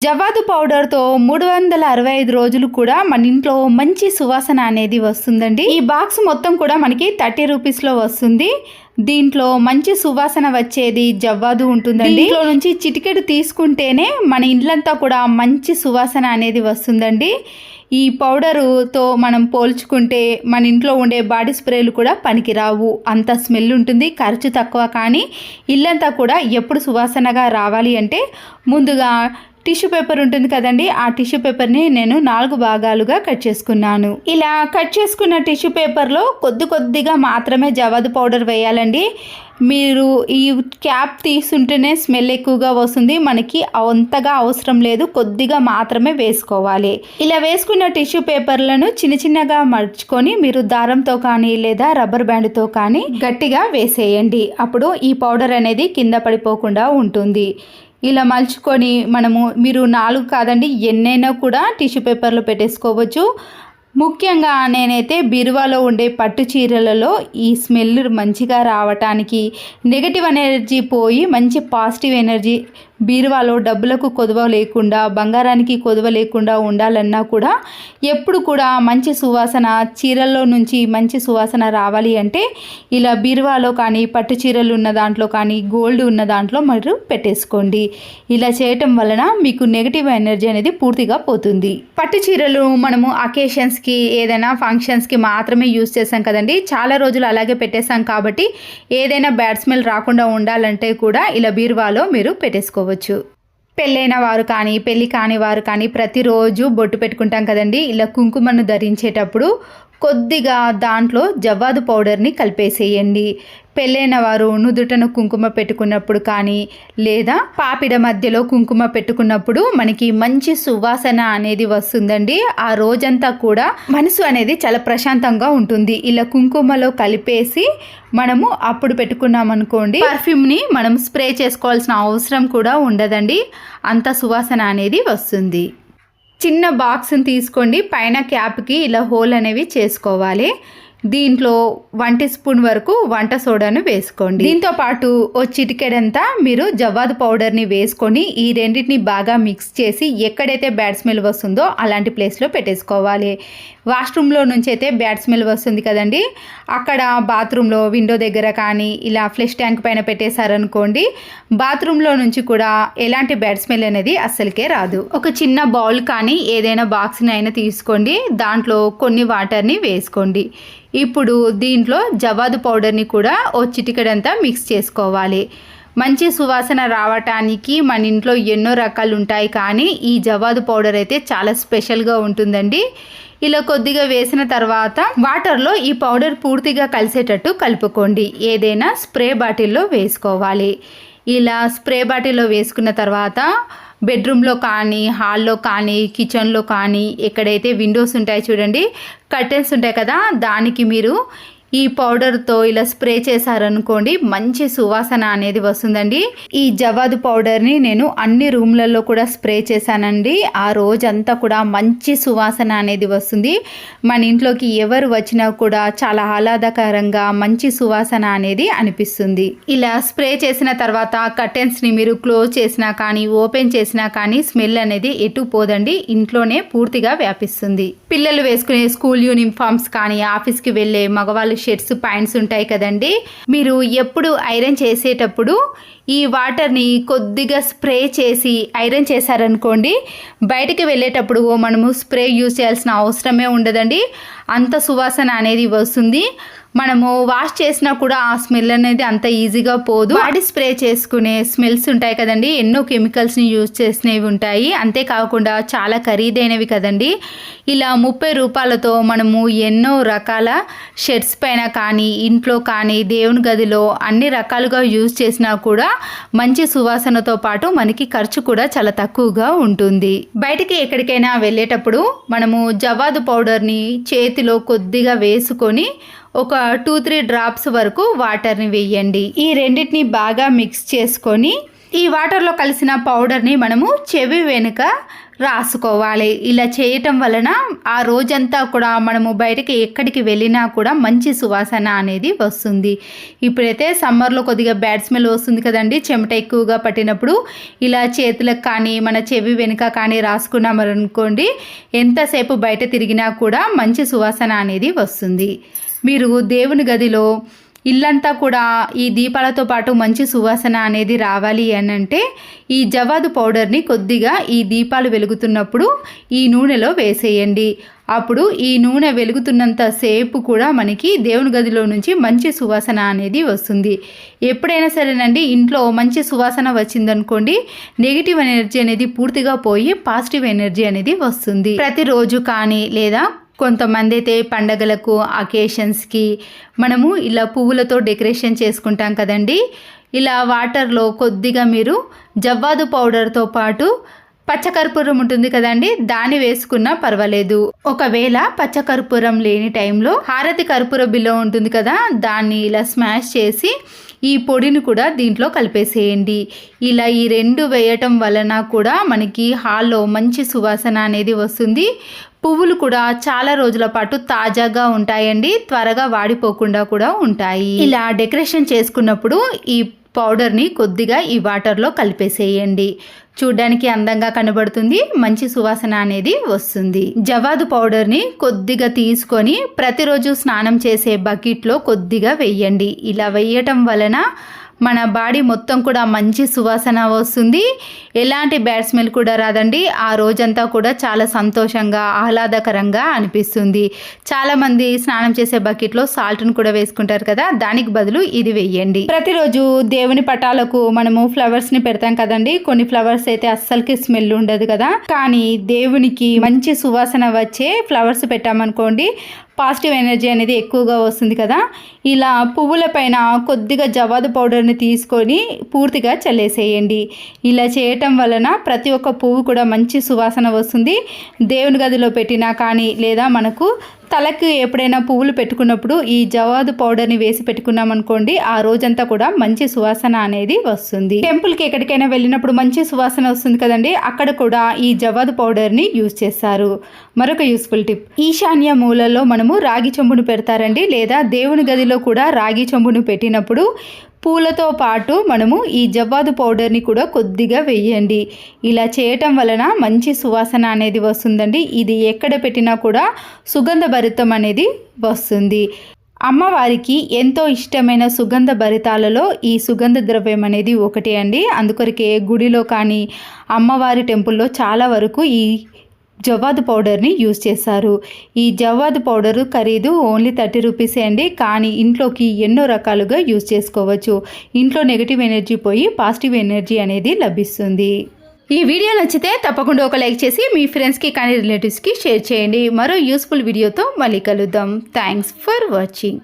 జవ్వాదు పౌడర్తో 365 రోజులు కూడా మన ఇంట్లో మంచి సువాసన అనేది వస్తుందండి. ఈ బాక్స్ మొత్తం కూడా మనకి 30 రూపీస్లో వస్తుంది. దీంట్లో మంచి సువాసన వచ్చేది జవ్వాదు ఉంటుందండి. దీంట్లో నుంచి చిటికెడు తీసుకుంటేనే మన ఇండ్లంతా కూడా మంచి సువాసన అనేది వస్తుందండి. ఈ పౌడరుతో మనం పోల్చుకుంటే మన ఇంట్లో ఉండే బాడీ స్ప్రేలు కూడా పనికిరావు, అంత స్మెల్ ఉంటుంది, ఖర్చు తక్కువ. కానీ ఇల్లంతా కూడా ఎప్పుడు సువాసనగా రావాలి అంటే ముందుగా టిష్యూ పేపర్ ఉంటుంది కదండి, ఆ టిష్యూ పేపర్ని నేను 4 భాగాలుగా కట్ చేసుకున్నాను. ఇలా కట్ చేసుకున్న టిష్యూ పేపర్లో కొద్దిగా మాత్రమే జవ్వాదు పౌడర్ వేయాలండి. మీరు ఈ క్యాప్ తీసుంటేనే స్మెల్ ఎక్కువగా వస్తుంది, మనకి అంతగా అవసరం లేదు, కొద్దిగా మాత్రమే వేసుకోవాలి. ఇలా వేసుకున్న టిష్యూ పేపర్లను చిన్నగా మర్చుకొని మీరు దారంతో కానీ లేదా రబ్బర్ బ్యాండ్తో కానీ గట్టిగా వేసేయండి. అప్పుడు ఈ పౌడర్ అనేది కింద పడిపోకుండా ఉంటుంది. ఇలా మలుచుకొని మీరు 4 కాదండి ఎన్నైనా కూడా టిష్యూ పేపర్లో పెట్టేసుకోవచ్చు. ముఖ్యంగా నేనైతే బీరువాలో ఉండే పట్టు చీరలలో ఈ స్మెల్ మంచిగా రావటానికి, నెగటివ్ ఎనర్జీ పోయి మంచి పాజిటివ్ ఎనర్జీ బీరువాలో డబ్బులకు కొదువ లేకుండా, బంగారానికి కొదువ లేకుండా ఉండాలన్నా కూడా ఎప్పుడు కూడా మంచి సువాసన, చీరల్లో నుంచి మంచి సువాసన రావాలి అంటే ఇలా బీరువాలో కానీ పట్టు చీరలు ఉన్న దాంట్లో కానీ గోల్డ్ ఉన్న దాంట్లో మీరు పెట్టేసుకోండి. ఇలా చేయటం వలన మీకు నెగటివ్ ఎనర్జీ అనేది పూర్తిగా పోతుంది. పట్టు చీరలు మనము అకేషన్స్కి, ఏదైనా ఫంక్షన్స్కి మాత్రమే యూజ్ చేసాం కదండి, చాలా రోజులు అలాగే పెట్టేసాం కాబట్టి ఏదైనా బ్యాడ్ స్మెల్ రాకుండా ఉండాలంటే కూడా ఇలా బీరువాలో మీరు పెట్టేసుకోవచ్చు. పెళ్ళైన వారు కానీ పెళ్ళి కాని వారు కానీ ప్రతిరోజు బొట్టు పెట్టుకుంటాం కదండి, ఇలా కుంకుమను ధరించేటప్పుడు కొద్దిగా దాంట్లో జవ్వాదు పౌడర్ని కలిపేసేయండి. పెళ్ళైన వారు నుదుటను కుంకుమ పెట్టుకున్నప్పుడు కానీ లేదా పాపిడ మధ్యలో కుంకుమ పెట్టుకున్నప్పుడు మనకి మంచి సువాసన అనేది వస్తుందండి. ఆ రోజంతా కూడా మనసు అనేది చాలా ప్రశాంతంగా ఉంటుంది. ఇలా కుంకుమలో కలిపేసి మనము అప్పుడు పెట్టుకున్నాం అనుకోండి, పర్ఫ్యూమ్ని మనం స్ప్రే చేసుకోవాల్సిన అవసరం కూడా ఉండదండి, అంత సువాసన అనేది వస్తుంది. చిన్న బాక్స్ని తీసుకోండి, పైన క్యాప్కి ఇలా హోల్ అనేవి చేసుకోవాలి. దీంట్లో 1 టీ స్పూన్ వరకు వంట సోడాను వేసుకోండి. దీంతో పాటు ఓ చిటికెడంతా మీరు జవ్వాదు పౌడర్ని వేసుకొని ఈ రెండింటిని బాగా మిక్స్ చేసి ఎక్కడైతే బ్యాడ్ స్మెల్ వస్తుందో అలాంటి ప్లేస్లో పెట్టేసుకోవాలి. వాష్రూమ్లో నుంచి అయితే బ్యాడ్ స్మెల్ వస్తుంది కదండి, అక్కడ బాత్రూంలో విండో దగ్గర కానీ ఇలా ఫ్లష్ ట్యాంక్ పైన పెట్టేశారనుకోండి, బాత్రూంలో నుంచి కూడా ఎలాంటి బ్యాడ్ స్మెల్ అనేది అస్సలకే రాదు. ఒక చిన్న బౌల్ కానీ ఏదైనా బాక్స్ని అయినా తీసుకోండి, దాంట్లో కొన్ని వాటర్ని వేసుకోండి. ఇప్పుడు దీంట్లో జవ్వాదు పౌడర్ని కూడా ఓ చిటికెడంతా మిక్స్ చేసుకోవాలి. మంచి సువాసన రావటానికి మన ఇంట్లో ఎన్నో రకాలు ఉంటాయి, కానీ ఈ జవ్వాదు పౌడర్ అయితే చాలా స్పెషల్గా ఉంటుందండి. ఇలా కొద్దిగా వేసిన తర్వాత వాటర్లో ఈ పౌడర్ పూర్తిగా కలిసేటట్టు కలుపుకోండి. ఏదైనా స్ప్రే బాటిల్లో వేసుకోవాలి. ఇలా స్ప్రే బాటిల్లో వేసుకున్న తర్వాత బెడ్రూమ్లో కానీ హాల్లో కానీ కిచెన్లో కానీ ఎక్కడైతే విండోస్ ఉంటాయి చూడండి, కర్టెన్స్ ఉంటాయి కదా, దానికి మీరు ఈ పౌడర్తో ఇలా స్ప్రే చేశారనుకోండి మంచి సువాసన అనేది వస్తుందండి. ఈ జవ్వాదు పౌడర్ని నేను అన్ని రూమ్లలో కూడా స్ప్రే చేశానండి. ఆ రోజంతా కూడా మంచి సువాసన అనేది వస్తుంది. మన ఇంట్లోకి ఎవరు వచ్చినా కూడా చాలా ఆహ్లాదకరంగా మంచి సువాసన అనేది అనిపిస్తుంది. ఇలా స్ప్రే చేసిన తర్వాత కర్టెన్స్ని మీరు క్లోజ్ చేసినా కానీ ఓపెన్ చేసినా కానీ స్మెల్ అనేది ఎటు పోదండి, ఇంట్లోనే పూర్తిగా వ్యాపిస్తుంది. పిల్లలు వేసుకునే స్కూల్ యూనిఫామ్స్ కానీ ఆఫీస్కి వెళ్ళే మగవాళ్ళు షర్ట్స్ ప్యాంట్స్ ఉంటాయి కదండి, మీరు ఎప్పుడు ఐరన్ చేసేటప్పుడు ఈ వాటర్ని కొద్దిగా స్ప్రే చేసి ఐరన్ చేశారనుకోండి, బయటికి వెళ్ళేటప్పుడు మనము స్ప్రే యూజ్ చేయాల్సిన అవసరమే ఉండదండి, అంత సువాసన అనేది వస్తుంది. మనము వాష్ చేసినా కూడా ఆ స్మెల్ అనేది అంత ఈజీగా పోదు. బాడీ స్ప్రే చేసుకునే స్మెల్స్ ఉంటాయి కదండి, ఎన్నో కెమికల్స్ని యూజ్ చేసినవి ఉంటాయి, అంతేకాకుండా చాలా ఖరీదైనవి కదండి. ఇలా 30 రూపాయలతో మనము ఎన్నో రకాల షర్ట్స్ పైన కానీ ఇంట్లో కానీ దేవుని గదిలో అన్ని రకాలుగా యూజ్ చేసినా కూడా మంచి సువాసనతో పాటు మనకి ఖర్చు కూడా చాలా తక్కువగా ఉంటుంది. బయటికి ఎక్కడికైనా వెళ్ళేటప్పుడు మనము జవ్వాదు పౌడర్ని చేతిలో కొద్దిగా వేసుకొని ఒక 2-3 డ్రాప్స్ వరకు వాటర్ని వేయండి. ఈ రెండింటిని బాగా మిక్స్ చేసుకొని ఈ వాటర్లో కలిసిన పౌడర్ని మనము చెవి వెనుక రాసుకోవాలి. ఇలా చేయటం వలన ఆ రోజంతా కూడా మనము బయటకి ఎక్కడికి వెళ్ళినా కూడా మంచి సువాసన అనేది వస్తుంది. ఇప్పుడైతే సమ్మర్లో కొద్దిగా బ్యాడ్ స్మెల్ వస్తుంది కదండి, చెమట ఎక్కువగా పట్టినప్పుడు ఇలా చేతులకు కానీ మన చెవి వెనుక కానీ రాసుకున్నామనుకోండి, ఎంతసేపు బయట తిరిగినా కూడా మంచి సువాసన అనేది వస్తుంది. మీరు దేవుని గదిలో ఇల్లంతా కూడా ఈ దీపాలతో పాటు మంచి సువాసన అనేది రావాలి అని అంటే ఈ జవాదు పౌడర్ని కొద్దిగా ఈ దీపాలు వెలుగుతున్నప్పుడు ఈ నూనెలో వేసేయండి. అప్పుడు ఈ నూనె వెలుగుతున్నంత సేపు కూడా మనకి దేవుని గదిలో నుంచి మంచి సువాసన అనేది వస్తుంది. ఎప్పుడైనా సరేనండి, ఇంట్లో మంచి సువాసన వచ్చిందనుకోండి, నెగిటివ్ ఎనర్జీ అనేది పూర్తిగా పోయి పాజిటివ్ ఎనర్జీ అనేది వస్తుంది. ప్రతిరోజు కానీ లేదా కొంతమంది అయితే పండగలకు అకేషన్స్కి మనము ఇలా పువ్వులతో డెకరేషన్ చేసుకుంటాం కదండి. ఇలా వాటర్లో కొద్దిగా మీరు జవ్వాదు పౌడర్తో పాటు పచ్చకర్పూరం ఉంటుంది కదండి, దాన్ని వేసుకున్నా పర్వాలేదు. ఒకవేళ పచ్చకర్పూరం లేని టైంలో హారతి కర్పూర బిల్ల ఉంటుంది కదా, దాన్ని ఇలా స్మాష్ చేసి ఈ పొడిని కూడా దీంట్లో కలిపేసేయండి. ఇలా ఈ రెండు వేయటం వలన కూడా మనకి హాల్లో మంచి సువాసన అనేది వస్తుంది. పువ్వులు కూడా చాలా రోజుల పాటు తాజాగా ఉంటాయండి, త్వరగా వాడిపోకుండా కూడా ఉంటాయి. ఇలా డెకరేషన్ చేసుకున్నప్పుడు ఈ పౌడర్ని కొద్దిగా ఈ వాటర్లో కలిపేసేయండి. చూడ్డానికి అందంగా కనబడుతుంది, మంచి సువాసన అనేది వస్తుంది. జవాదు పౌడర్ని కొద్దిగా తీసుకొని ప్రతిరోజు స్నానం చేసే బకెట్లో కొద్దిగా వేయండి. ఇలా వేయటం వలన మన బాడీ మొత్తం కూడా మంచి సువాసన వస్తుంది. ఎలాంటి బ్యాడ్ స్మెల్ కూడా రాదండి. ఆ రోజంతా కూడా చాలా సంతోషంగా ఆహ్లాదకరంగా అనిపిస్తుంది. చాలామంది స్నానం చేసే బకెట్లో సాల్ట్ను కూడా వేసుకుంటారు కదా, దానికి బదులు ఇది వేయండి. ప్రతిరోజు దేవుని పటాలకు మనము ఫ్లవర్స్ని పెడతాం కదండి. కొన్ని ఫ్లవర్స్ అయితే అస్సలకి స్మెల్ ఉండదు కదా, కానీ దేవునికి మంచి సువాసన వచ్చే ఫ్లవర్స్ పెట్టామనుకోండి, పాజిటివ్ ఎనర్జీ అనేది ఎక్కువగా వస్తుంది కదా. ఇలా పువ్వుల పైన కొద్దిగా జవాదు పౌడర్ని తీసుకొని పూర్తిగా చల్లేసేయండి. ఇలా చేయటం వలన ప్రతి ఒక్క పువ్వు కూడా మంచి సువాసన వస్తుంది. దేవుని గదిలో పెట్టినా కానీ లేదా మనకు తలకి ఎప్పుడైనా పువ్వులు పెట్టుకున్నప్పుడు ఈ జవాదు పౌడర్ని వేసి పెట్టుకున్నాం అనుకోండి, ఆ రోజంతా కూడా మంచి సువాసన అనేది వస్తుంది. టెంపుల్కి ఎక్కడికైనా వెళ్ళినప్పుడు మంచి సువాసన వస్తుంది కదండి, అక్కడ కూడా ఈ జవాదు పౌడర్ని యూజ్ చేస్తారు. మరొక యూస్ఫుల్ టిప్, ఈశాన్య మూలలో మనము రాగి చెంబును పెడతారండి, లేదా దేవుని గదిలో కూడా రాగి చెంబును పెట్టినప్పుడు పూలతో పాటు మనము ఈ జవ్వాదు పౌడర్ని కూడా కొద్దిగా వేయండి. ఇలా చేయటం వలన మంచి సువాసన అనేది వస్తుందండి. ఇది ఎక్కడ పెట్టినా కూడా సుగంధ భరితం అనేది వస్తుంది. అమ్మవారికి ఎంతో ఇష్టమైన సుగంధ భరితాలలో ఈ సుగంధ ద్రవ్యం అనేది ఒకటి అండి. అందుకొరకే గుడిలో కానీ అమ్మవారి టెంపుల్లో చాలా వరకు ఈ జవ్వాదు పౌడర్ని యూజ్ చేస్తారు. ఈ జవ్వాదు పౌడరు ఖరీదు ఓన్లీ 30 రూపీసే అండి, కానీ ఇంట్లోకి ఎన్నో రకాలుగా యూజ్ చేసుకోవచ్చు. ఇంట్లో నెగిటివ్ ఎనర్జీ పోయి పాజిటివ్ ఎనర్జీ అనేది లభిస్తుంది. ఈ వీడియో నచ్చితే తప్పకుండా ఒక లైక్ చేసి మీ ఫ్రెండ్స్కి కానీ రిలేటివ్స్కి షేర్ చేయండి. మరో యూస్ఫుల్ వీడియోతో మళ్ళీ కలుద్దాం. Thanks for watching.